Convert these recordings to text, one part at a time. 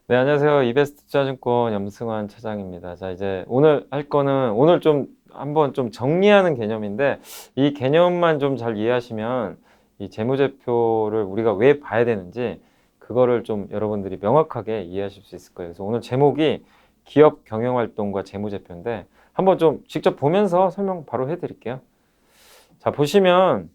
네, 안녕하세요. 이베스트 투자증권 염승환 차장입니다. 자, 이제 오늘 할 거는 오늘 좀 한번 좀 정리하는 개념인데 이 개념만 좀 잘 이해하시면 이 재무제표를 우리가 왜 봐야 되는지 그거를 좀 여러분들이 명확하게 이해하실 수 있을 거예요. 그래서 오늘 제목이 기업 경영활동과 재무제표인데 한번 좀 직접 보면서 설명 바로 해드릴게요. 자, 보시면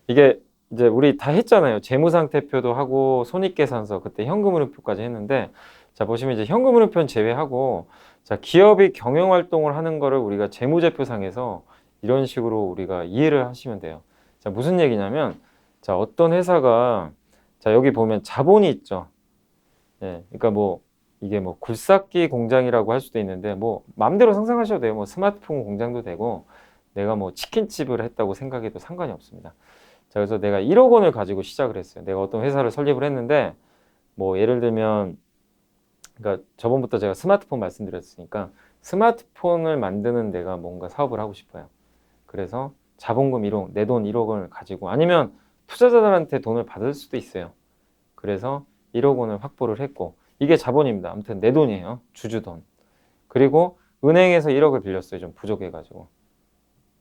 이게 이제 우리 다 했잖아요. 재무상태표도 하고 손익계산서 그때 현금흐름표까지 했는데 자 보시면 이제 현금흐름표는 제외하고 자 기업이 경영활동을 하는 거를 우리가 재무제표상에서 이런 식으로 우리가 이해를 하시면 돼요. 자 무슨 얘기냐면 자 어떤 회사가 자 여기 보면 자본이 있죠. 예, 그러니까 뭐 이게 뭐 굴삭기 공장이라고 할 수도 있는데 뭐 마음대로 상상하셔도 돼요. 뭐 스마트폰 공장도 되고 내가 뭐 치킨집을 했다고 생각해도 상관이 없습니다. 자, 그래서 내가 1억 원을 가지고 시작을 했어요. 내가 어떤 회사를 설립을 했는데, 뭐, 예를 들면, 그러니까 저번부터 제가 스마트폰 말씀드렸으니까, 스마트폰을 만드는 내가 뭔가 사업을 하고 싶어요. 그래서 자본금 1억, 내 돈 1억 원을 가지고, 아니면 투자자들한테 돈을 받을 수도 있어요. 그래서 1억 원을 확보를 했고, 이게 자본입니다. 아무튼 내 돈이에요. 주주돈. 그리고 은행에서 1억을 빌렸어요. 좀 부족해가지고.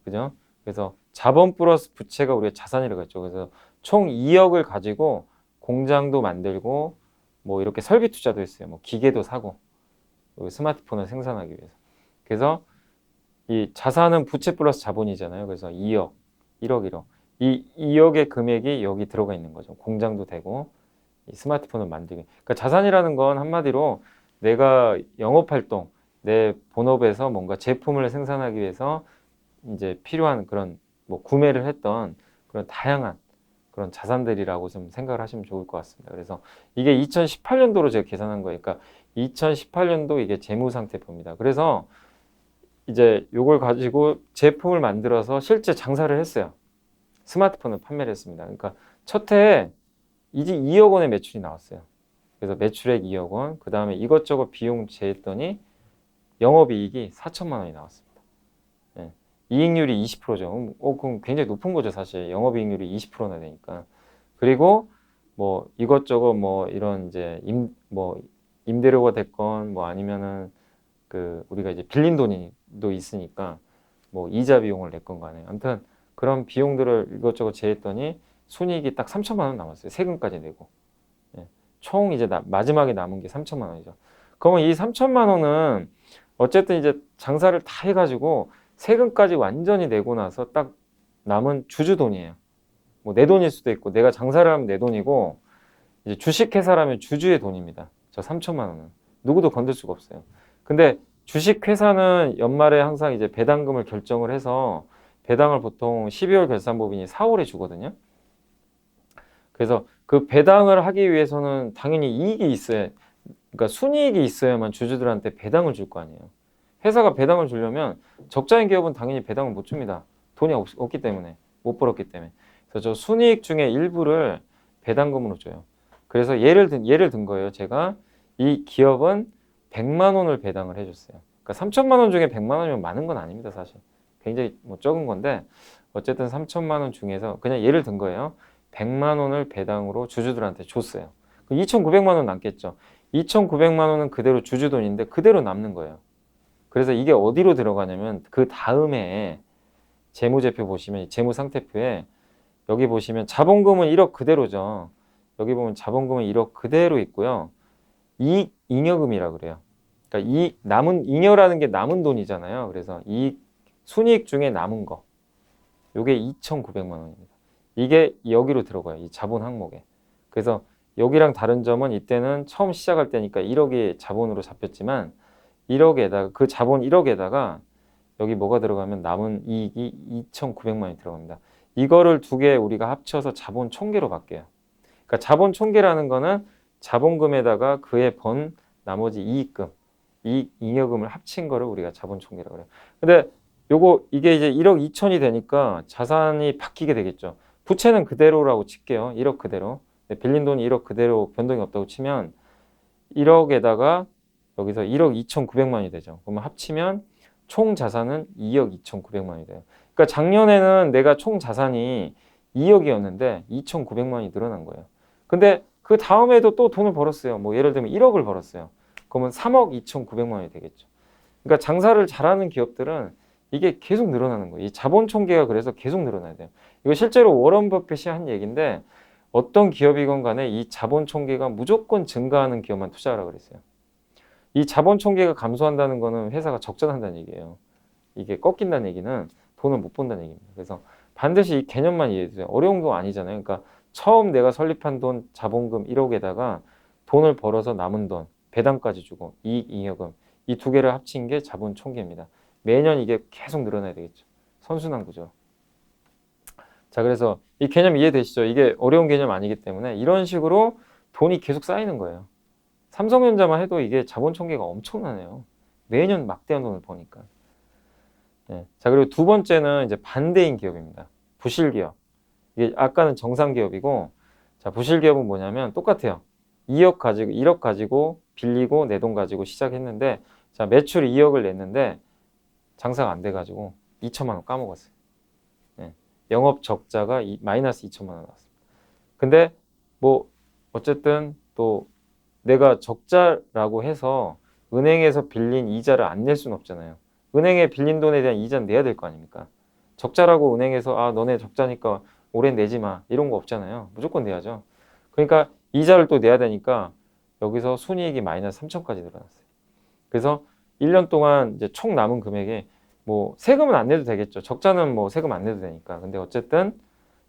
그죠? 그래서 자본 플러스 부채가 우리가 자산이라고 했죠. 그래서 총 2억을 가지고 공장도 만들고 뭐 이렇게 설비 투자도 했어요. 뭐 기계도 사고 스마트폰을 생산하기 위해서. 그래서 이 자산은 부채 플러스 자본이잖아요. 그래서 2억, 1억, 1억. 이 2억의 금액이 여기 들어가 있는 거죠. 공장도 되고 이 스마트폰을 만들기. 그러니까 자산이라는 건 한마디로 내가 영업활동, 내 본업에서 뭔가 제품을 생산하기 위해서 이제 필요한 그런 뭐 구매를 했던 그런 다양한 그런 자산들이라고 좀 생각을 하시면 좋을 것 같습니다. 그래서 이게 2018년도로 제가 계산한 거예요. 그러니까 2018년도 이게 재무상태표입니다. 그래서 이제 요걸 가지고 제품을 만들어서 실제 장사를 했어요. 스마트폰을 판매를 했습니다. 그러니까 첫 해에 이제 2억 원의 매출이 나왔어요. 그래서 매출액 2억 원, 그 다음에 이것저것 비용 제했더니 영업이익이 4천만 원이 나왔습니다. 예. 이익률이 20%죠. 그럼 굉장히 높은 거죠, 사실. 영업이익률이 20%나 되니까. 그리고 뭐 이것저것 뭐 이런 이제 뭐 임대료가 됐건 뭐 아니면은 그 우리가 이제 빌린 돈도 있으니까 뭐 이자 비용을 냈건 간에 아무튼 그런 비용들을 이것저것 제했더니 순이익이 딱 3천만 원 남았어요. 세금까지 내고. 예. 총 이제 마지막에 남은 게 3천만 원이죠. 그러면 이 3천만 원은 어쨌든 이제 장사를 다 해가지고 세금까지 완전히 내고 나서 딱 남은 주주 돈이에요. 뭐 내 돈일 수도 있고 내가 장사를 하면 내 돈이고 이제 주식회사라면 주주의 돈입니다. 저 3천만 원은 누구도 건들 수가 없어요. 근데 주식회사는 연말에 항상 이제 배당금을 결정을 해서 배당을 보통 12월 결산법인이 4월에 주거든요. 그래서 그 배당을 하기 위해서는 당연히 이익이 있어야, 그러니까 순이익이 있어야만 주주들한테 배당을 줄 거 아니에요. 회사가 배당을 주려면 적자인 기업은 당연히 배당을 못 줍니다. 돈이 없기 때문에, 못 벌었기 때문에. 그래서 저 순이익 중에 일부를 배당금으로 줘요. 그래서 예를 든 거예요. 제가 이 기업은 100만 원을 배당을 해줬어요. 그러니까 3천만 원 중에 100만 원이면 많은 건 아닙니다, 사실. 굉장히 뭐 적은 건데 어쨌든 3천만 원 중에서 그냥 예를 든 거예요. 100만 원을 배당으로 주주들한테 줬어요. 2,900만 원 남겠죠. 2,900만 원은 그대로 주주돈인데 그대로 남는 거예요. 그래서 이게 어디로 들어가냐면 그 다음에 재무제표 보시면 재무상태표에 여기 보시면 자본금은 1억 그대로죠. 여기 보면 자본금은 1억 그대로 있고요. 이익 잉여금이라 그래요. 그러니까 이 남은 잉여라는 게 남은 돈이잖아요. 그래서 이 순이익 중에 남은 거. 요게 2,900만 원입니다. 이게 여기로 들어가요. 이 자본 항목에. 그래서 여기랑 다른 점은 이때는 처음 시작할 때니까 1억이 자본으로 잡혔지만 1억에다가 그 자본 1억에다가 여기 뭐가 들어가면 남은 이익이 2,900만 원이 들어갑니다. 이거를 두 개 우리가 합쳐서 자본 총계로 바뀌어요. 그러니까 자본 총계라는 거는 자본금에다가 그에 번 나머지 이익금, 잉여금을 합친 거를 우리가 자본 총계라고 그래요. 근데 이게 이제 1억 2천이 되니까 자산이 바뀌게 되겠죠. 부채는 그대로라고 칠게요. 1억 그대로. 빌린 돈이 1억 그대로 변동이 없다고 치면 1억에다가 여기서 1억 2,900만 원이 되죠. 그러면 합치면 총 자산은 2억 2,900만 원이 돼요. 그러니까 작년에는 내가 총 자산이 2억이었는데 2,900만 원이 늘어난 거예요. 근데 그 다음에도 또 돈을 벌었어요. 뭐 예를 들면 1억을 벌었어요. 그러면 3억 2,900만 원이 되겠죠. 그러니까 장사를 잘하는 기업들은 이게 계속 늘어나는 거예요. 이 자본 총계가 그래서 계속 늘어나야 돼요. 이거 실제로 워런 버핏이 한 얘기인데 어떤 기업이건 간에 이 자본 총계가 무조건 증가하는 기업만 투자하라 그랬어요. 이 자본 총계가 감소한다는 거는 회사가 적자난다는 얘기예요. 이게 꺾인다는 얘기는 돈을 못 번다는 얘기입니다. 그래서 반드시 이 개념만 이해해 주세요. 어려운 거 아니잖아요. 그러니까 처음 내가 설립한 돈 자본금 1억에다가 돈을 벌어서 남은 돈 배당까지 주고 이익 잉여금 이 두 개를 합친 게 자본 총계입니다. 매년 이게 계속 늘어나야 되겠죠. 선순환 구조. 자, 그래서 이 개념 이해되시죠? 이게 어려운 개념 아니기 때문에 이런 식으로 돈이 계속 쌓이는 거예요. 삼성전자만 해도 이게 자본 총계가 엄청나네요. 매년 막대한 돈을 버니까. 네. 자, 그리고 두 번째는 이제 반대인 기업입니다. 부실 기업. 이게 아까는 정상 기업이고, 자, 부실 기업은 뭐냐면 똑같아요. 2억 가지고, 1억 가지고 빌리고 내 돈 가지고 시작했는데, 자, 매출 2억을 냈는데 장사가 안 돼가지고 2천만 원 까먹었어요. 네. 영업 적자가 마이너스 2천만 원 나왔습니다. 근데 뭐 어쨌든 또 내가 적자라고 해서 은행에서 빌린 이자를 안 낼 수는 없잖아요. 은행에 빌린 돈에 대한 이자는 내야 될 거 아닙니까? 적자라고 은행에서 아 너네 적자니까 올해 내지 마 이런 거 없잖아요. 무조건 내야죠. 그러니까 이자를 또 내야 되니까 여기서 순이익이 마이너스 3천까지 늘어났어요. 그래서 1년 동안 이제 총 남은 금액에 뭐 세금은 안 내도 되겠죠. 적자는 뭐 세금 안 내도 되니까. 근데 어쨌든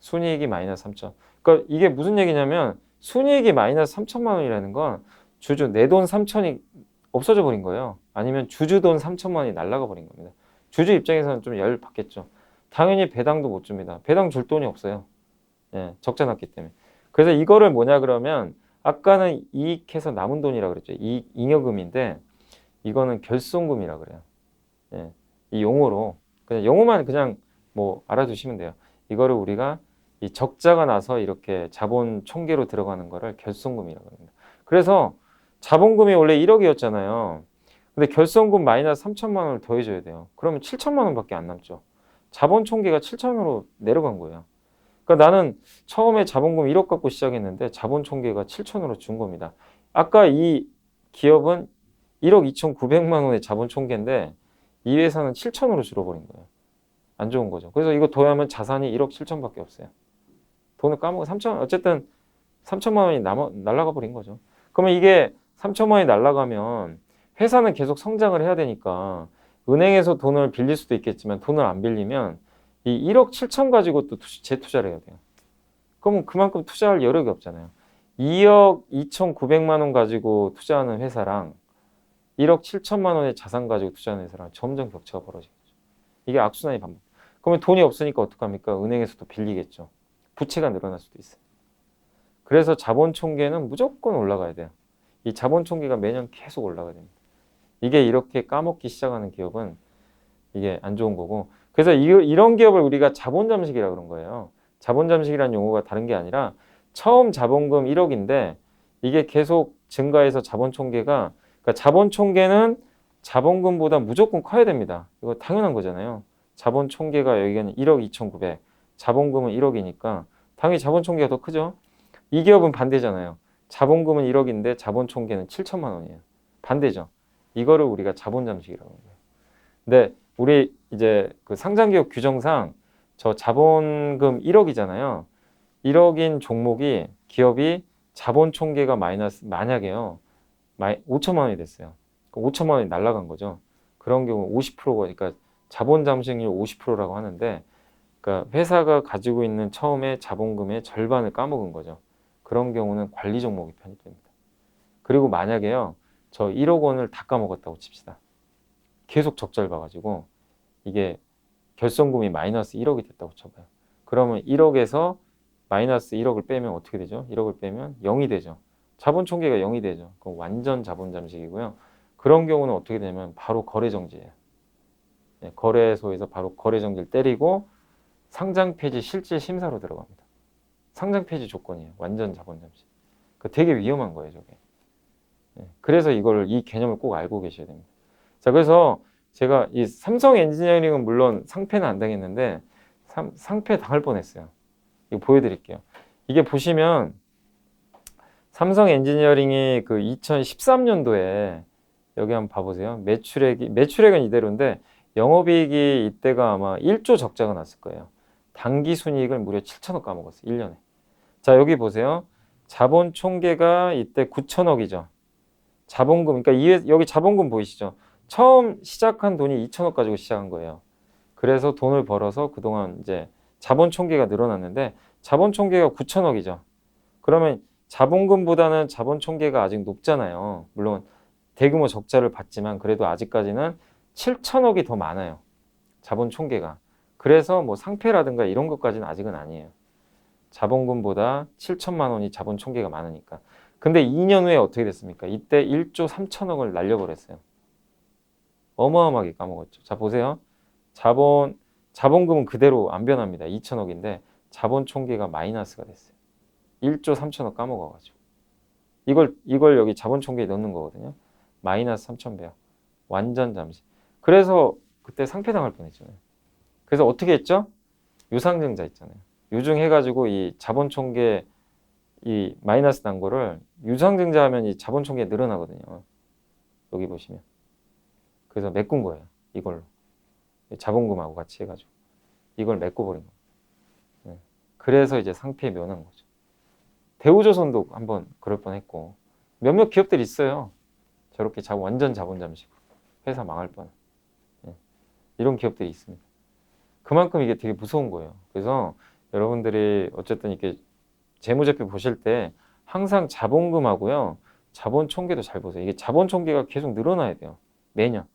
순이익이 마이너스 3천. 그러니까 이게 무슨 얘기냐면 순이익이 마이너스 3천만 원이라는 건 주주 내 돈 3천이 없어져 버린 거예요. 아니면 주주 돈 3천만 원이 날아가 버린 겁니다. 주주 입장에서는 좀 열 받겠죠. 당연히 배당도 못 줍니다. 배당 줄 돈이 없어요. 예, 적자 났기 때문에. 그래서 이거를 뭐냐 그러면 아까는 이익해서 남은 돈이라고 그랬죠. 이익 잉여금인데 이거는 결손금이라 그래요. 예, 이 용어로 그냥 용어만 그냥 뭐 알아두시면 돼요. 이거를 우리가 이 적자가 나서 이렇게 자본 총계로 들어가는 거를 결손금이라고 합니다. 그래서 자본금이 원래 1억이었잖아요. 근데 결손금 마이너스 3천만 원을 더해줘야 돼요. 그러면 7천만 원밖에 안 남죠. 자본 총계가 7천으로 내려간 거예요. 그러니까 나는 처음에 자본금 1억 갖고 시작했는데 자본 총계가 7천으로 준 겁니다. 아까 이 기업은 1억 2,900만 원의 자본 총계인데 이 회사는 7천으로 줄어버린 거예요. 안 좋은 거죠. 그래서 이거 더하면 자산이 1억 7천밖에 없어요. 돈을 까먹어 3천 어쨌든 3천만 원이 날아가 버린 거죠. 그러면 이게 3천만 원이 날아가면 회사는 계속 성장을 해야 되니까 은행에서 돈을 빌릴 수도 있겠지만 돈을 안 빌리면 이 1억 7천 가지고 또 재투자를 해야 돼요. 그러면 그만큼 투자할 여력이 없잖아요. 2억 2,900만 원 가지고 투자하는 회사랑 1억 7천만 원의 자산 가지고 투자하는 회사랑 점점 격차가 벌어지겠죠. 이게 악순환이 반복. 그러면 돈이 없으니까 어떡합니까? 은행에서도 빌리겠죠. 부채가 늘어날 수도 있어요. 그래서 자본 총계는 무조건 올라가야 돼요. 이 자본 총계가 매년 계속 올라가야 됩니다. 이게 이렇게 까먹기 시작하는 기업은 이게 안 좋은 거고. 그래서 이런 기업을 우리가 자본 잠식이라고 그런 거예요. 자본 잠식이라는 용어가 다른 게 아니라 처음 자본금 1억인데 이게 계속 증가해서 자본 총계가 그러니까 자본 총계는 자본금보다 무조건 커야 됩니다. 이거 당연한 거잖아요. 자본 총계가 여기는 1억 2,900, 자본금은 1억이니까 당연히 자본 총계가 더 크죠. 이 기업은 반대잖아요. 자본금은 1억인데 자본 총계는 7천만 원이에요. 반대죠. 이거를 우리가 자본 잠식이라고 해요. 근데 우리 이제 그 상장기업 규정상 저 자본금 1억이잖아요. 1억인 종목이 기업이 자본 총계가 마이너스 만약에요. 5천만 원이 됐어요. 5천만 원이 날아간 거죠. 그런 경우 50%가 그러니까 자본 잠식률 50%라고 하는데 그러니까 회사가 가지고 있는 처음에 자본금의 절반을 까먹은 거죠. 그런 경우는 관리 종목이 편입됩니다. 그리고 만약에요. 저 1억 원을 다 까먹었다고 칩시다. 계속 적자를 봐가지고 이게 결손금이 마이너스 1억이 됐다고 쳐봐요. 그러면 1억에서 마이너스 1억을 빼면 어떻게 되죠? 1억을 빼면 0이 되죠. 자본 총계가 0이 되죠. 그럼 완전 자본 잠식이고요. 그런 경우는 어떻게 되냐면 바로 거래 정지예요. 네, 거래소에서 바로 거래 정지를 때리고 상장 폐지 실질 심사로 들어갑니다. 상장 폐지 조건이에요. 완전 자본 잠식. 그 되게 위험한 거예요, 저게. 네, 그래서 이 개념을 꼭 알고 계셔야 됩니다. 자, 그래서 제가 이 삼성 엔지니어링은 물론 상패는 안 당했는데 상패 당할 뻔했어요. 이거 보여드릴게요. 이게 보시면 삼성 엔지니어링이 그 2013년도에 여기 한번 봐보세요. 매출액은 이대로인데 영업이익이 이때가 아마 1조 적자가 났을 거예요. 당기순이익을 무려 7천억 까먹었어요. 1년에. 자, 여기 보세요. 자본 총계가 이때 9천억이죠. 자본금, 그러니까 여기 자본금 보이시죠? 처음 시작한 돈이 2천억 가지고 시작한 거예요. 그래서 돈을 벌어서 그동안 이제 자본 총계가 늘어났는데 자본 총계가 9천억이죠. 그러면 자본금보다는 자본 총계가 아직 높잖아요. 물론 대규모 적자를 봤지만 그래도 아직까지는 7천억이 더 많아요. 자본 총계가. 그래서 뭐 상패라든가 이런 것까지는 아직은 아니에요. 자본금보다 7천만 원이 자본 총계가 많으니까. 근데 2년 후에 어떻게 됐습니까? 이때 1조 3천억을 날려버렸어요. 어마어마하게 까먹었죠. 자, 보세요. 자본금은 그대로 안 변합니다. 2천억인데 자본 총계가 마이너스가 됐어요. 1조 3천억 까먹어가지고. 이걸 여기 자본 총계에 넣는 거거든요. 마이너스 3천배요. 완전 잠시. 그래서 그때 상폐당할 뻔했잖아요. 그래서 어떻게 했죠? 유상증자 있잖아요. 유증해가지고 이 자본 총계 이 마이너스 난 거를 유상증자하면 이 자본 총계 늘어나거든요. 여기 보시면. 그래서 메꾼 거예요. 이걸로. 자본금하고 같이 해가지고. 이걸 메꿔버린 거예요. 네. 그래서 이제 상폐에 면한 거죠. 대우조선도 한번 그럴 뻔했고 몇몇 기업들이 있어요. 저렇게 완전 자본 잠식. 회사 망할 뻔. 네. 이런 기업들이 있습니다. 그만큼 이게 되게 무서운 거예요. 그래서 여러분들이 어쨌든 이렇게 재무제표 보실 때 항상 자본금하고요. 자본 총계도 잘 보세요. 이게 자본 총계가 계속 늘어나야 돼요. 매년.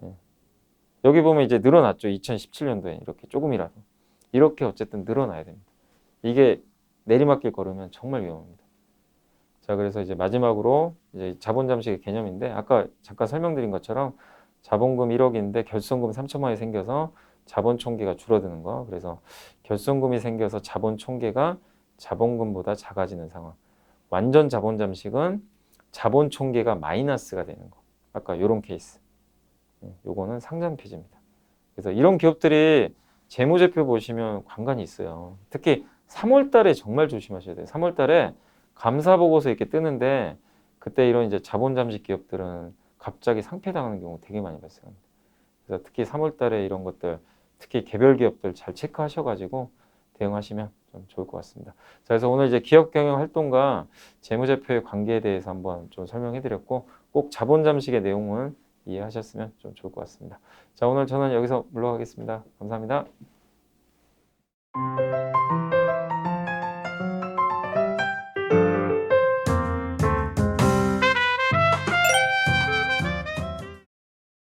예. 여기 보면 이제 늘어났죠. 2017년도에 이렇게 조금이라도. 이렇게 어쨌든 늘어나야 됩니다. 이게 내리막길 걸으면 정말 위험합니다. 자, 그래서 이제 마지막으로 이제 자본 잠식의 개념인데 아까 잠깐 설명드린 것처럼 자본금 1억인데 결손금 3천만 원이 생겨서 자본 총계가 줄어드는 거. 그래서 결손금이 생겨서 자본 총계가 자본금보다 작아지는 상황. 완전 자본 잠식은 자본 총계가 마이너스가 되는 거. 아까 요런 케이스. 요거는 상장 폐지입니다. 그래서 이런 기업들이 재무제표 보시면 관간이 있어요. 특히 3월 달에 정말 조심하셔야 돼요. 3월 달에 감사 보고서 이렇게 뜨는데 그때 이런 이제 자본 잠식 기업들은 갑자기 상폐당하는 경우 되게 많이 발생합니다. 그래서 특히 3월 달에 이런 것들 특히 개별 기업들 잘 체크하셔가지고 대응하시면 좀 좋을 것 같습니다. 자, 그래서 오늘 이제 기업 경영 활동과 재무제표의 관계에 대해서 한번 좀 설명해 드렸고 꼭 자본 잠식의 내용은 이해하셨으면 좀 좋을 것 같습니다. 자, 오늘 저는 여기서 물러가겠습니다. 감사합니다.